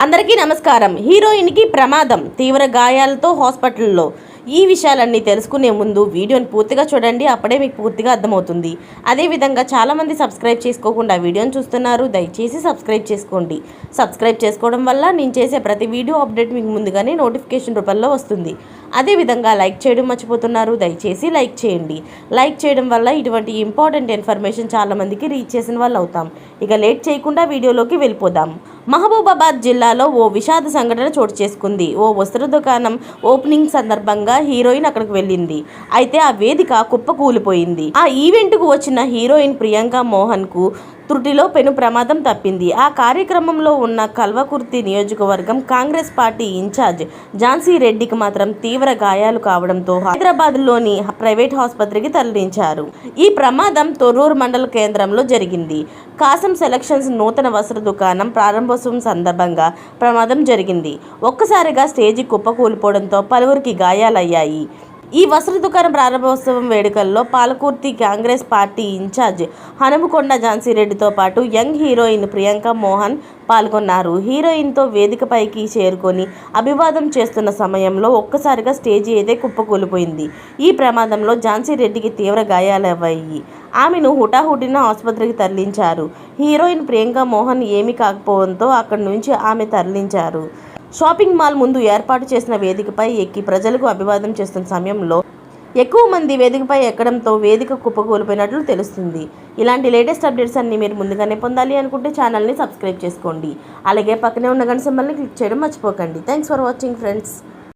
అందరికీ నమస్కారం. హీరోయిన్కి ప్రమాదం, తీవ్ర గాయాలతో హాస్పిటల్లో. ఈ విషయాలన్నీ తెలుసుకునే ముందు వీడియోని పూర్తిగా చూడండి, అప్పుడే మీకు పూర్తిగా అర్థమవుతుంది. అదేవిధంగా చాలామంది సబ్స్క్రైబ్ చేసుకోకుండా వీడియోని చూస్తున్నారు, దయచేసి సబ్స్క్రైబ్ చేసుకోండి. సబ్స్క్రైబ్ చేసుకోవడం వల్ల నేను చేసే ప్రతి వీడియో అప్డేట్ మీకు ముందుగానే నోటిఫికేషన్ రూపంలో వస్తుంది. అదేవిధంగా లైక్ చేయడం మర్చిపోతున్నారు, దయచేసి లైక్ చేయండి. లైక్ చేయడం వల్ల ఇటువంటి ఇంపార్టెంట్ ఇన్ఫర్మేషన్ చాలామందికి రీచ్ చేసిన వాళ్ళు అవుతాం. ఇక లేట్ చేయకుండా వీడియోలోకి వెళ్ళిపోదాం. మహబూబాబాద్ జిల్లాలో ఓ విషాద సంఘటన చోటు చేసుకుంది. ఓ వస్త్ర దుకాణం ఓపెనింగ్ సందర్భంగా హీరోయిన్ అక్కడికి వెళ్ళింది. అయితే ఆ వేదిక కుప్పకూలిపోయింది. ఆ ఈవెంట్కు వచ్చిన హీరోయిన్ ప్రియాంక మోహన్కు త్రుటిలో పెను ప్రమాదం తప్పింది. ఆ కార్యక్రమంలో ఉన్న కల్వకుర్తి నియోజకవర్గం కాంగ్రెస్ పార్టీ ఇన్ఛార్జ్ ఝాన్సీ రెడ్డికి మాత్రం తీవ్ర గాయాలు కావడంతో హైదరాబాద్లోని ప్రైవేట్ ఆసుపత్రికి తరలించారు. ఈ ప్రమాదం తొర్రూరు మండల కేంద్రంలో జరిగింది. కాసం సెలక్షన్స్ నూతన వస్త్ర దుకాణం ప్రారంభోత్సవం సందర్భంగా ప్రమాదం జరిగింది. ఒక్కసారిగా స్టేజి కుప్పకూలిపోవడంతో పలువురికి గాయాలయ్యాయి. ఈ వస్త్ర దుకాణం ప్రారంభోత్సవం వేడుకల్లో పాలకుర్తి కాంగ్రెస్ పార్టీ ఇన్ఛార్జ్ హనుమకొండ ఝాన్సీ రెడ్డితో పాటు యంగ్ హీరోయిన్ ప్రియాంక మోహన్ పాల్గొన్నారు. హీరోయిన్తో వేదికపైకి చేరుకొని అభివాదం చేస్తున్న సమయంలో ఒక్కసారిగా స్టేజి అయితే కుప్పకూలిపోయింది. ఈ ప్రమాదంలో ఝాన్సీ రెడ్డికి తీవ్ర గాయాలయ్యాయి. ఆమెను హుటాహుటిన ఆసుపత్రికి తరలించారు. హీరోయిన్ ప్రియాంక మోహన్ ఏమీ కాకపోవడంతో అక్కడి నుంచి ఆమె తరలించారు. షాపింగ్ మాల్ ముందు ఏర్పాటు చేసిన వేదికపై ఎక్కి ప్రజలకు అభివాదం చేస్తున్న సమయంలో ఎక్కువ మంది వేదికపై ఎక్కడంతో వేదిక కుప్పకూలిపోయినట్లు తెలుస్తుంది. ఇలాంటి లేటెస్ట్ అప్డేట్స్ అన్ని మీరు ముందుగానే పొందాలి అనుకుంటే ఛానల్ని సబ్స్క్రైబ్ చేసుకోండి. అలాగే పక్కనే ఉన్న గంట సింబల్ని క్లిక్ చేయడం మర్చిపోకండి. Thanks for watching friends.